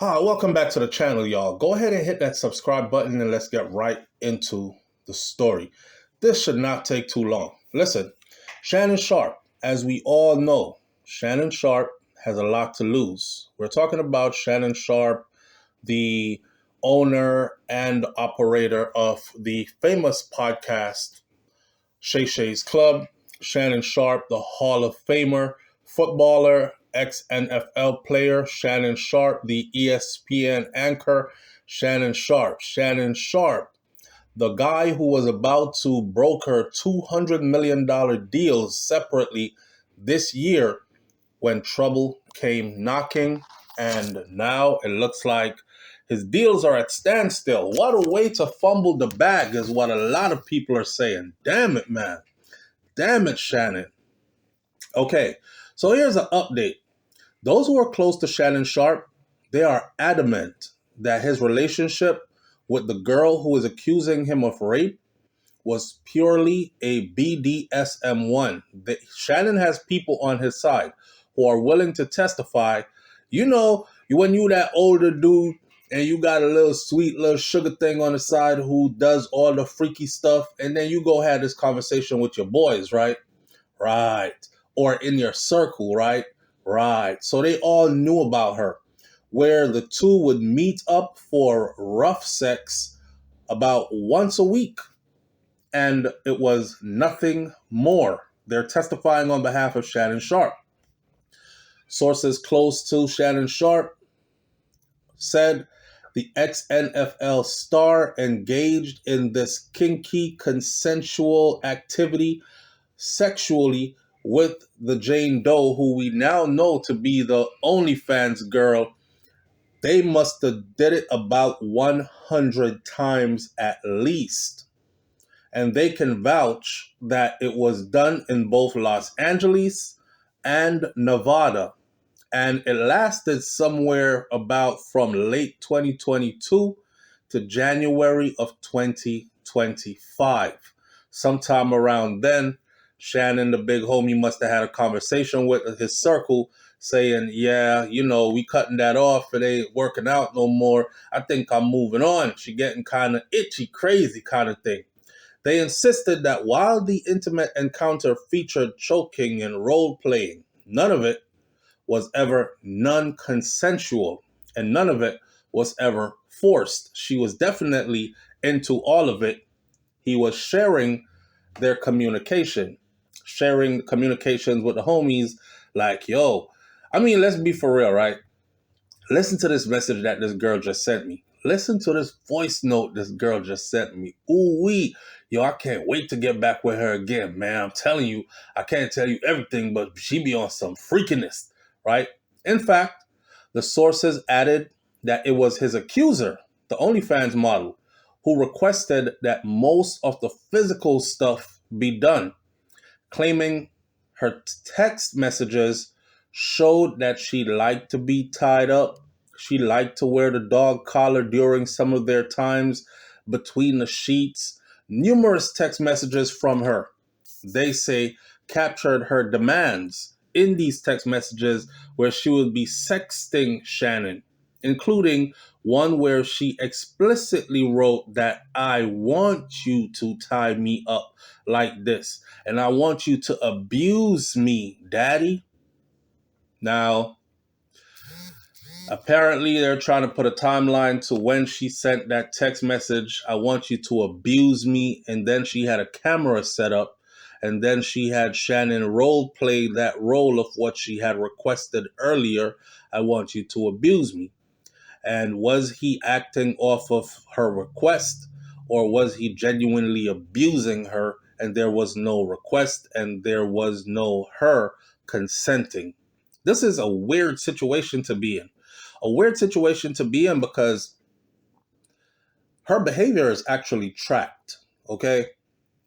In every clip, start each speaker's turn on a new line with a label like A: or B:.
A: Hi, welcome back to the channel, y'all. Go ahead and hit that subscribe button and let's get right into the story. This should not take too long. Listen, Shannon Sharpe, as we all know, Shannon Sharpe has a lot to lose. We're talking about Shannon Sharpe, the owner and operator of the famous podcast Shay Shay's Club. Shannon Sharpe, the Hall of Famer, footballer, ex-NFL player. Shannon Sharpe, the ESPN anchor. Shannon Sharpe. Shannon Sharpe, the guy who was about to broker $200 million deals separately this year when trouble came knocking. And now it looks like his deals are at standstill. What a way to fumble the bag is what a lot of people are saying. Damn it, man. Damn it, Shannon. Okay, so here's an update. Those who are close to Shannon Sharpe, they are adamant that his relationship with the girl who is accusing him of rape was purely a BDSM one. Shannon has people on his side who are willing to testify. You know, when you that older dude and you got a little sweet little sugar thing on the side who does all the freaky stuff, and then you go have this conversation with your boys, right? Right. Or in your circle, right? Right. So they all knew about her, where the two would meet up for rough sex about once a week. And it was nothing more. They're testifying on behalf of Shannon Sharpe. Sources close to Shannon Sharpe said the ex-NFL star engaged in this kinky, consensual activity sexually with the Jane Doe, who we now know to be the OnlyFans girl. They must have did it about 100 times at least. And they can vouch that it was done in both Los Angeles and Nevada. And it lasted somewhere about from late 2022 to January of 2025. Sometime around then, Shannon, the big homie, must have had a conversation with his circle saying, yeah, we cutting that off. It ain't working out no more. I think I'm moving on. She getting kind of itchy, crazy kind of thing. They insisted that while the intimate encounter featured choking and role-playing, none of it was ever non-consensual, and none of it was ever forced. She was definitely into all of it. He was sharing their communication, sharing communications with the homies like, yo, let's be for real, right? Listen to this message that this girl just sent me. Listen to this voice note this girl just sent me. Ooh-wee. Yo, I can't wait to get back with her again, man. I'm telling you, I can't tell you everything, but she be on some freakiness, right? In fact, the sources added that it was his accuser, the OnlyFans model, who requested that most of the physical stuff be done, claiming her text messages showed that she liked to be tied up. She liked to wear the dog collar during some of their times between the sheets. Numerous text messages from her, they say, captured her demands in these text messages where she would be sexting Shannon, including one where she explicitly wrote that I want you to tie me up like this, and I want you to abuse me, daddy. Now, apparently they're trying to put a timeline to when she sent that text message, I want you to abuse me, and then she had a camera set up, and then she had Shannon role play that role of what she had requested earlier, I want you to abuse me. And was he acting off of her request, or was he genuinely abusing her and there was no request and there was no her consenting? This is a weird situation to be in. A weird situation to be in because her behavior is actually tracked, okay?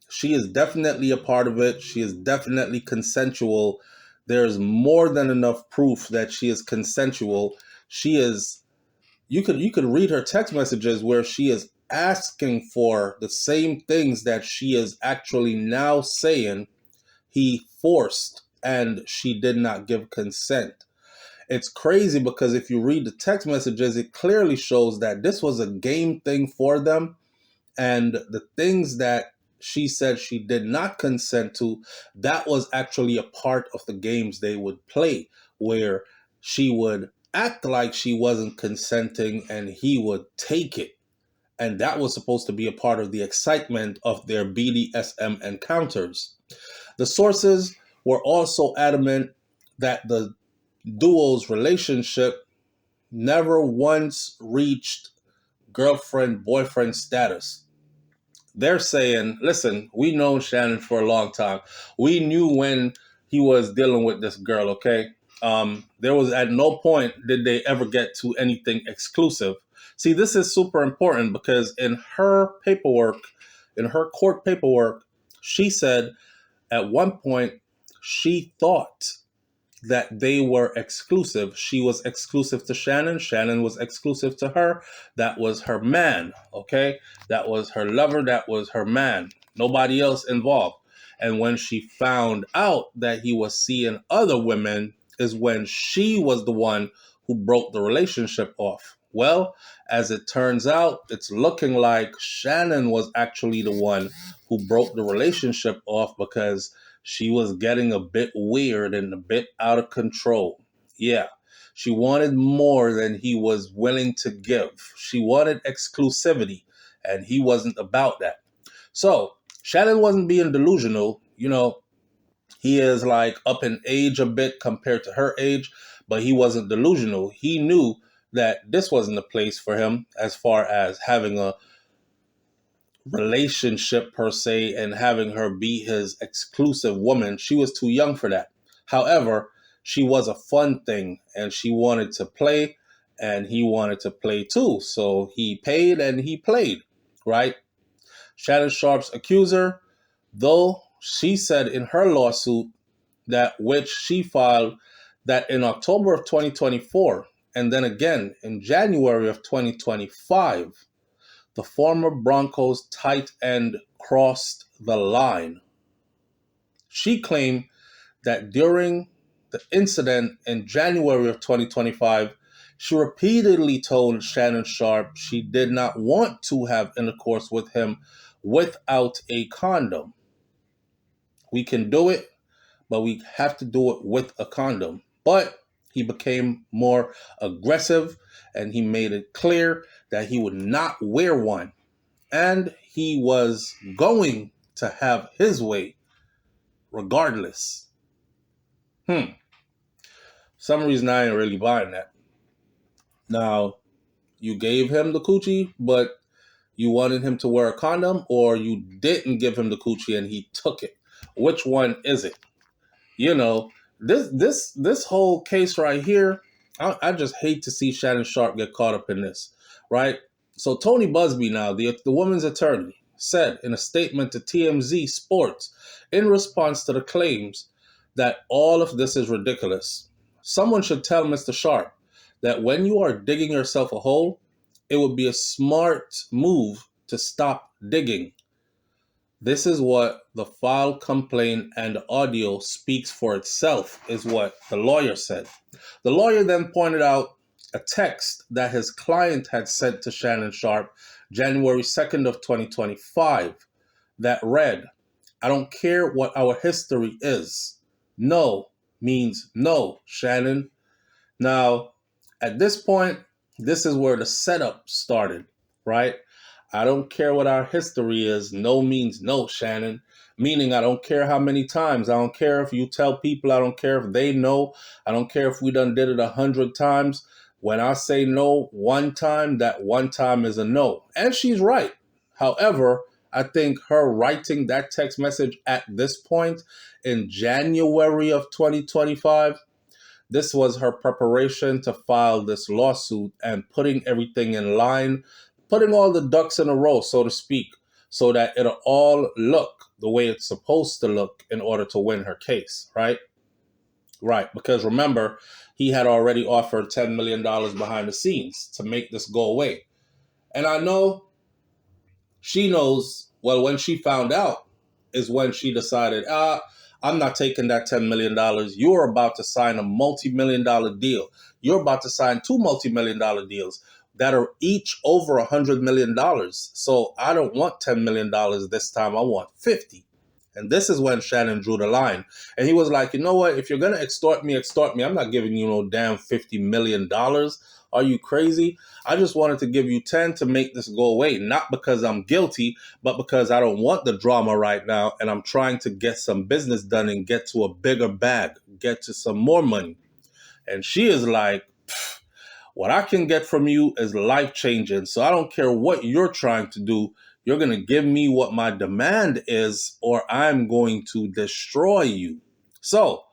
A: She is definitely a part of it. She is definitely consensual. There's more than enough proof that she is consensual. She is you could read her text messages where she is asking for the same things that she is actually now saying he forced and she did not give consent. it's crazy because if you read the text messages, it clearly shows that this was a game thing for them. And the things that she said she did not consent to, that was actually a part of the games they would play, where she would act like she wasn't consenting and he would take it. And that was supposed to be a part of the excitement of their BDSM encounters. The sources were also adamant that the duo's relationship never once reached girlfriend-boyfriend status. They're saying, listen, we know Shannon for a long time. We knew when he was dealing with this girl, okay? There was at no point did they ever get to anything exclusive. See, this is super important because in her paperwork, in her court paperwork, she said at one point she thought that they were exclusive. She was exclusive to Shannon. Shannon was exclusive to her. That was her man, okay? That was her lover. That was her man. Nobody else involved. And when she found out that he was seeing other women is when she was the one who broke the relationship off. Well, as it turns out, it's looking like Shannon was actually the one who broke the relationship off because she was getting a bit weird and a bit out of control. Yeah, she wanted more than he was willing to give. She wanted exclusivity, and he wasn't about that. So Shannon wasn't being delusional. You know, he is like up in age a bit compared to her age, but he wasn't delusional. He knew that this wasn't the place for him as far as having a relationship per se and having her be his exclusive woman. She was too young for that. However, she was a fun thing and she wanted to play and he wanted to play too. So he paid and he played, right? Shannon Sharpe's accuser, though she said in her lawsuit that which she filed that in October of 2024 and then again in January of 2025, the former Broncos tight end crossed the line. She claimed that during the incident in January of 2025, she repeatedly told Shannon Sharpe she did not want to have intercourse with him without a condom. We can do it, but we have to do it with a condom. But he became more aggressive and he made it clear that he would not wear one. And he was going to have his way regardless. Some reason I ain't really buying that. Now, you gave him the coochie, but you wanted him to wear a condom, or you didn't give him the coochie and he took it. Which one is it? You know, this whole case right here, I just hate to see Shannon Sharpe get caught up in this, right? So Tony Busby now, the woman's attorney, said in a statement to TMZ Sports in response to the claims that all of this is ridiculous. Someone should tell Mr. Sharpe that when you are digging yourself a hole, it would be a smart move to stop digging. This is what the filed complaint and the audio speaks for itself, is what the lawyer said. The lawyer then pointed out a text that his client had sent to Shannon Sharpe January 2nd of 2025 that read, "I don't care what our history is. No means no, Shannon." Now, at this point, this is where the setup started, right? I don't care what our history is. No means no, Shannon. Meaning I don't care how many times. I don't care if you tell people. I don't care if they know. I don't care if we done did it 100 times. When I say no one time, that one time is a no. And she's right. However, I think her writing that text message at this point in January of 2025, this was her preparation to file this lawsuit and putting everything in line, putting all the ducks in a row, so to speak, so that it'll all look the way it's supposed to look in order to win her case, right? Right, because remember, he had already offered $10 million behind the scenes to make this go away. And I know she knows, well, when she found out is when she decided, I'm not taking that $10 million. You're about to sign a multi-million-dollar deal. You're about to sign two multi-million-dollar deals that are each over $100 million. So I don't want $10 million this time. I want 50. And this is when Shannon drew the line. And he was like, you know what? If you're going to extort me, extort me. I'm not giving you no damn $50 million. Are you crazy? I just wanted to give you 10 to make this go away. Not because I'm guilty, but because I don't want the drama right now. And I'm trying to get some business done and get to a bigger bag, get to some more money. And she is like, what I can get from you is life-changing. So I don't care what you're trying to do. You're going to give me what my demand is, or I'm going to destroy you. So,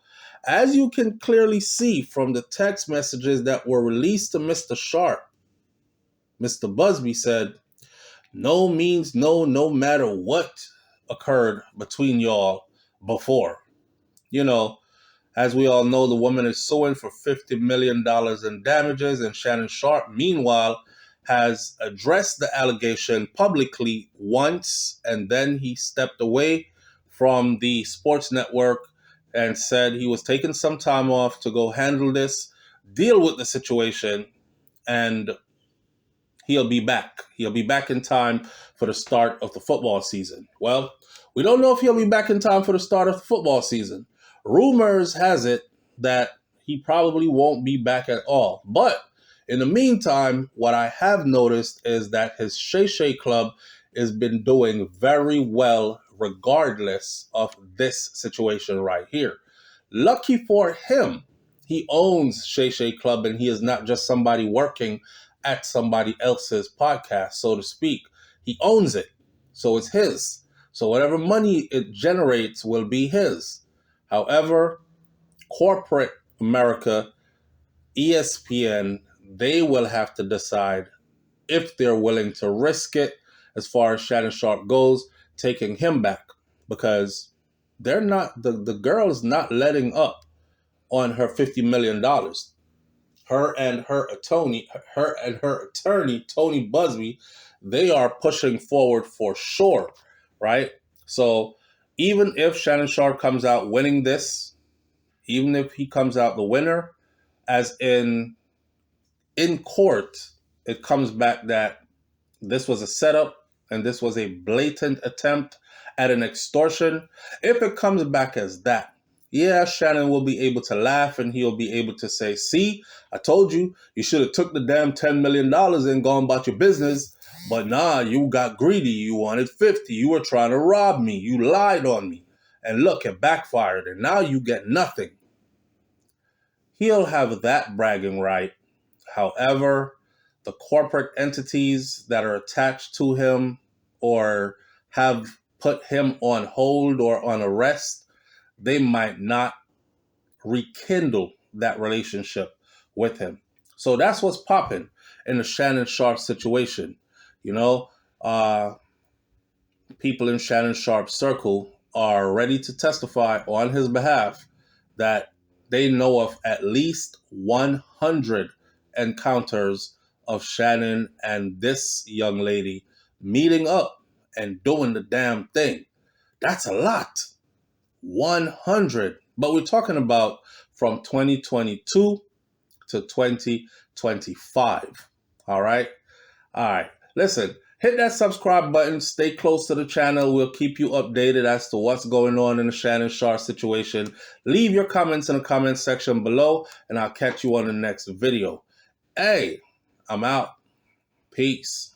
A: as you can clearly see from the text messages that were released to Mr. Sharpe, Mr. Busby said, no means no, no matter what occurred between y'all before. You know, as we all know, the woman is suing for $50 million in damages, and Shannon Sharpe, meanwhile, has addressed the allegation publicly once, and then he stepped away from the sports network and said he was taking some time off to go handle this, deal with the situation, and he'll be back. He'll be back in time for the start of the football season. Well, we don't know if he'll be back in time for the start of the football season. Rumors has it that he probably won't be back at all. But in the meantime, what I have noticed is that his Shay Shay club has been doing very well regardless of this situation right here. Lucky for him, he owns Shay Shay Club, and he is not just somebody working at somebody else's podcast, so to speak. He owns it, so it's his. So whatever money it generates will be his. However, corporate America, ESPN, they will have to decide if they're willing to risk it as far as Shannon Sharpe goes, taking him back, because they're not, the girl is not letting up on her $50 million. Her and her attorney, Tony Busby, they are pushing forward for sure, right? So even if Shannon Sharpe comes out winning this, even if he comes out the winner, as in court, it comes back that this was a setup and this was a blatant attempt at an extortion. If it comes back as that, yeah, Shannon will be able to laugh and he'll be able to say, see, I told you, you should have took the damn $10 million and gone about your business. But nah, you got greedy. You wanted 50. You were trying to rob me. You lied on me. And look, it backfired. And now you get nothing. He'll have that bragging right. However, the corporate entities that are attached to him or have put him on hold or on arrest, they might not rekindle that relationship with him. So that's what's popping in the Shannon Sharpe situation. You know, people in Shannon Sharpe's circle are ready to testify on his behalf that they know of at least 100 encounters of Shannon and this young lady meeting up and doing the damn thing. That's a lot. 100. But we're talking about from 2022 to 2025. All right? All right. Listen, hit that subscribe button. Stay close to the channel. We'll keep you updated as to what's going on in the Shannon Sharpe situation. Leave your comments in the comment section below, and I'll catch you on the next video. Hey, I'm out. Peace.